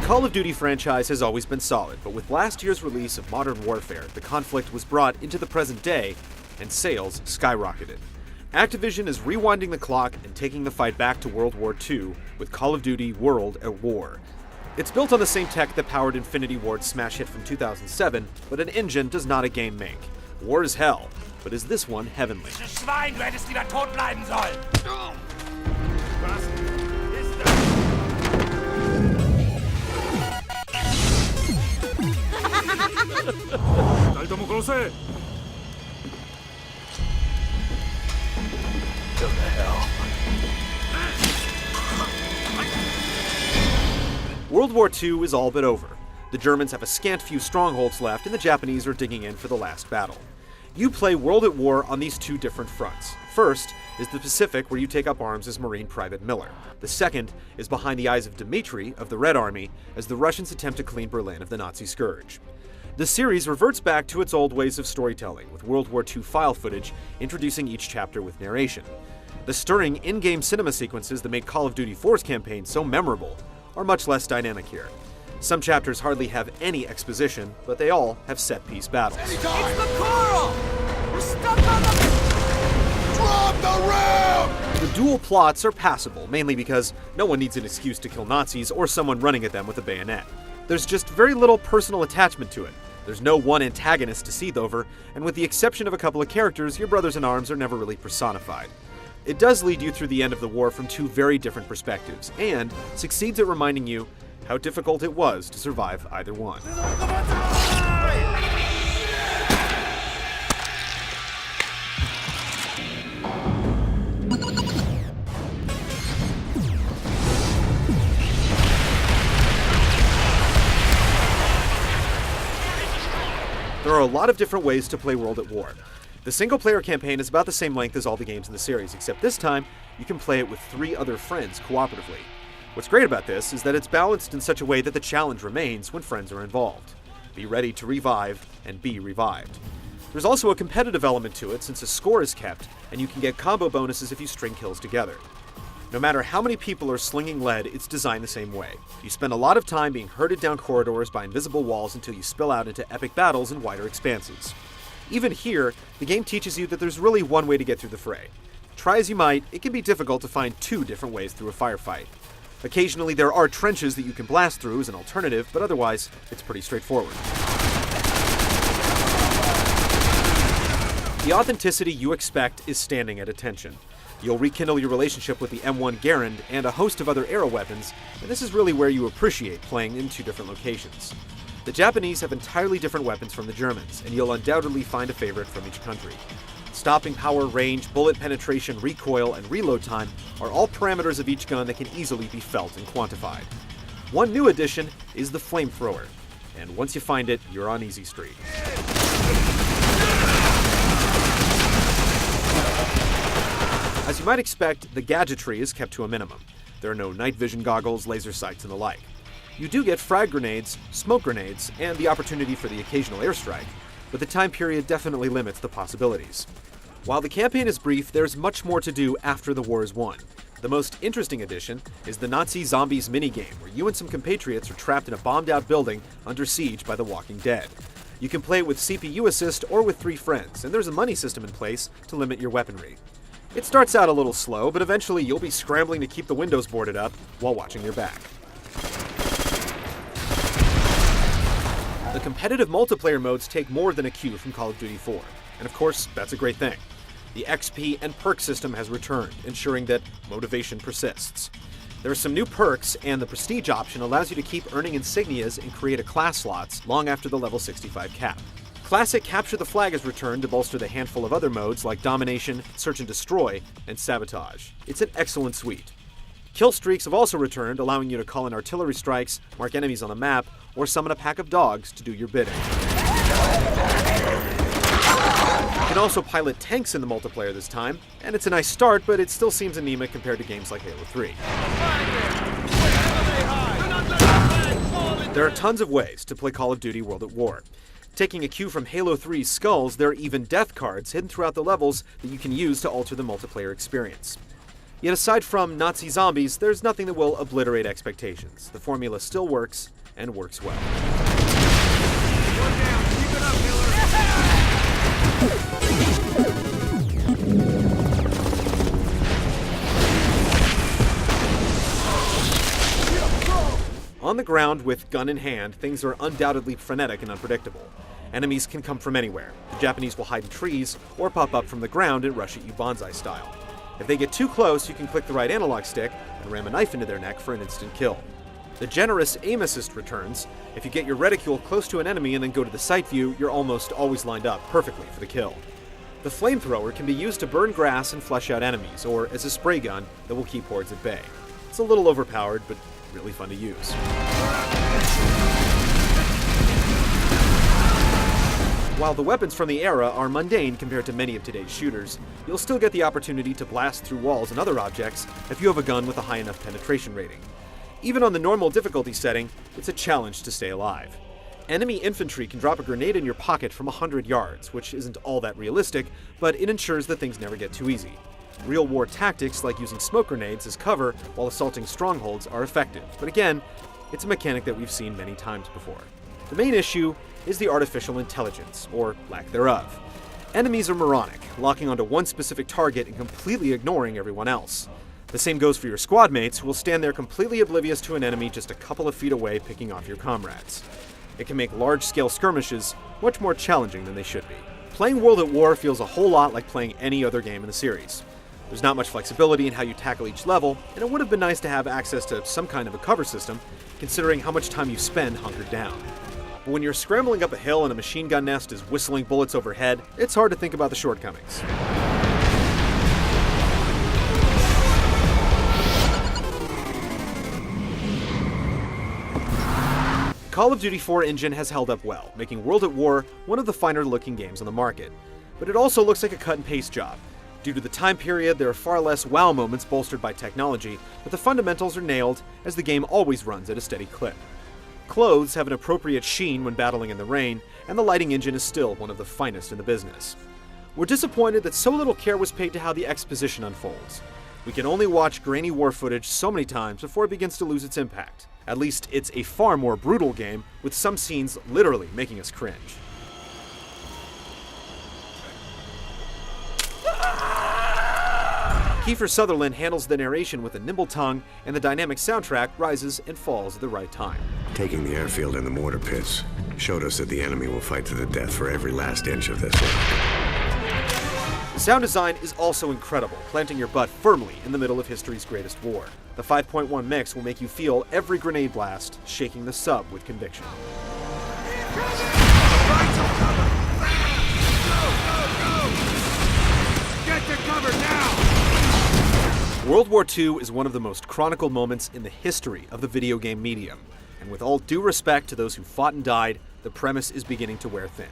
Call of Duty franchise has always been solid, but with last year's release of Modern Warfare, the conflict was brought into the present day, and sales skyrocketed. Activision is rewinding the clock and taking the fight back to World War II with Call of Duty World at War. It's built on the same tech that powered Infinity Ward's smash hit from 2007, but an engine does not a game make. War is hell, but is this one heavenly? Schwein, du hättest lieber tot bleiben sollen! Was ist das? Alter Mugrose! To the hell. World War II is all but over. The Germans have a scant few strongholds left, and the Japanese are digging in for the last battle. You play World at War on these two different fronts. First is the Pacific, where you take up arms as Marine Private Miller. The second is behind the eyes of Dmitri of the Red Army, as the Russians attempt to clean Berlin of the Nazi scourge. The series reverts back to its old ways of storytelling, with World War II file footage introducing each chapter with narration. The stirring in-game cinema sequences that make Call of Duty 4's campaign so memorable are much less dynamic here. Some chapters hardly have any exposition, but they all have set-piece battles. It's the coral! We're stuck on the... Drop the ram! The dual plots are passable, mainly because no one needs an excuse to kill Nazis or someone running at them with a bayonet. There's just very little personal attachment to it. There's no one antagonist to seethe over, and with the exception of a couple of characters, your brothers in arms are never really personified. It does lead you through the end of the war from two very different perspectives, and succeeds at reminding you how difficult it was to survive either one. There are a lot of different ways to play World at War. The single-player campaign is about the same length as all the games in the series, except this time, you can play it with 3 other friends cooperatively. What's great about this is that it's balanced in such a way that the challenge remains when friends are involved. Be ready to revive and be revived. There's also a competitive element to it since a score is kept, and you can get combo bonuses if you string kills together. No matter how many people are slinging lead, it's designed the same way. You spend a lot of time being herded down corridors by invisible walls until you spill out into epic battles in wider expanses. Even here, the game teaches you that there's really one way to get through the fray. Try as you might, it can be difficult to find 2 different ways through a firefight. Occasionally there are trenches that you can blast through as an alternative, but otherwise, it's pretty straightforward. The authenticity you expect is standing at attention. You'll rekindle your relationship with the M1 Garand and a host of other arrow weapons, and this is really where you appreciate playing in 2 different locations. The Japanese have entirely different weapons from the Germans, and you'll undoubtedly find a favorite from each country. Stopping power, range, bullet penetration, recoil, and reload time are all parameters of each gun that can easily be felt and quantified. One new addition is the flamethrower, and once you find it, you're on easy street. As you might expect, the gadgetry is kept to a minimum. There are no night vision goggles, laser sights, and the like. You do get frag grenades, smoke grenades, and the opportunity for the occasional airstrike, but the time period definitely limits the possibilities. While the campaign is brief, there's much more to do after the war is won. The most interesting addition is the Nazi Zombies minigame, where you and some compatriots are trapped in a bombed-out building under siege by the Walking Dead. You can play it with CPU assist or with 3 friends, and there's a money system in place to limit your weaponry. It starts out a little slow, but eventually you'll be scrambling to keep the windows boarded up while watching your back. The competitive multiplayer modes take more than a cue from Call of Duty 4, and of course, that's a great thing. The XP and perk system has returned, ensuring that motivation persists. There are some new perks, and the Prestige option allows you to keep earning insignias and create a class slots long after the level 65 cap. Classic Capture the Flag has returned to bolster the handful of other modes like Domination, Search and Destroy, and Sabotage. It's an excellent suite. Kill streaks have also returned, allowing you to call in artillery strikes, mark enemies on the map, or summon a pack of dogs to do your bidding. You can also pilot tanks in the multiplayer this time, and it's a nice start, but it still seems anemic compared to games like Halo 3. There are tons of ways to play Call of Duty World at War. Taking a cue from Halo 3's Skulls, there are even death cards hidden throughout the levels that you can use to alter the multiplayer experience. Yet aside from Nazi zombies, there's nothing that will obliterate expectations. The formula still works, and works well. One down. Keep it up, Miller. On the ground, with gun in hand, things are undoubtedly frenetic and unpredictable. Enemies can come from anywhere. The Japanese will hide in trees or pop up from the ground and rush at you bonsai style. If they get too close, you can click the right analog stick and ram a knife into their neck for an instant kill. The generous aim assist returns. If you get your reticule close to an enemy and then go to the sight view, you're almost always lined up perfectly for the kill. The flamethrower can be used to burn grass and flush out enemies, or as a spray gun that will keep hordes at bay. It's a little overpowered, but really fun to use. While the weapons from the era are mundane compared to many of today's shooters, you'll still get the opportunity to blast through walls and other objects if you have a gun with a high enough penetration rating. Even on the normal difficulty setting, it's a challenge to stay alive. Enemy infantry can drop a grenade in your pocket from 100 yards, which isn't all that realistic, but it ensures that things never get too easy. Real war tactics like using smoke grenades as cover while assaulting strongholds are effective, but again, it's a mechanic that we've seen many times before. The main issue is the artificial intelligence, or lack thereof. Enemies are moronic, locking onto one specific target and completely ignoring everyone else. The same goes for your squad mates, who will stand there completely oblivious to an enemy just a couple of feet away picking off your comrades. It can make large-scale skirmishes much more challenging than they should be. Playing World at War feels a whole lot like playing any other game in the series. There's not much flexibility in how you tackle each level, and it would have been nice to have access to some kind of a cover system, considering how much time you spend hunkered down. But when you're scrambling up a hill and a machine gun nest is whistling bullets overhead, it's hard to think about the shortcomings. Call of Duty 4 engine has held up well, making World at War one of the finer looking games on the market. But it also looks like a cut and paste job. Due to the time period, there are far less wow moments bolstered by technology, but the fundamentals are nailed as the game always runs at a steady clip. Clothes have an appropriate sheen when battling in the rain, and the lighting engine is still one of the finest in the business. We're disappointed that so little care was paid to how the exposition unfolds. We can only watch grainy war footage so many times before it begins to lose its impact. At least it's a far more brutal game, with some scenes literally making us cringe. Kiefer Sutherland handles the narration with a nimble tongue, and the dynamic soundtrack rises and falls at the right time. Taking the airfield and the mortar pits showed us that the enemy will fight to the death for every last inch of this land. The sound design is also incredible, planting your butt firmly in the middle of history's greatest war. The 5.1 mix will make you feel every grenade blast, shaking the sub with conviction. Get to cover now! World War II is one of the most chronicled moments in the history of the video game medium, and with all due respect to those who fought and died, the premise is beginning to wear thin.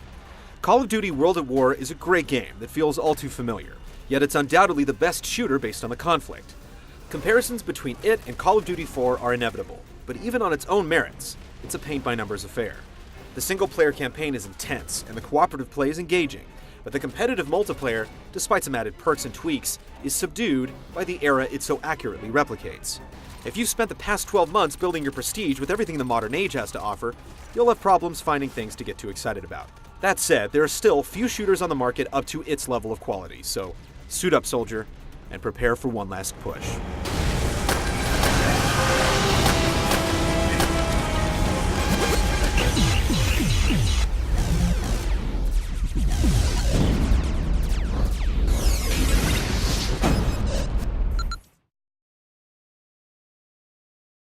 Call of Duty World at War is a great game that feels all too familiar, yet it's undoubtedly the best shooter based on the conflict. Comparisons between it and Call of Duty 4 are inevitable, but even on its own merits, it's a paint-by-numbers affair. The single-player campaign is intense, and the cooperative play is engaging, but the competitive multiplayer, despite some added perks and tweaks, is subdued by the era it so accurately replicates. If you've spent the past 12 months building your prestige with everything the modern age has to offer, you'll have problems finding things to get too excited about. That said, there are still few shooters on the market up to its level of quality, so suit up, soldier, and prepare for one last push.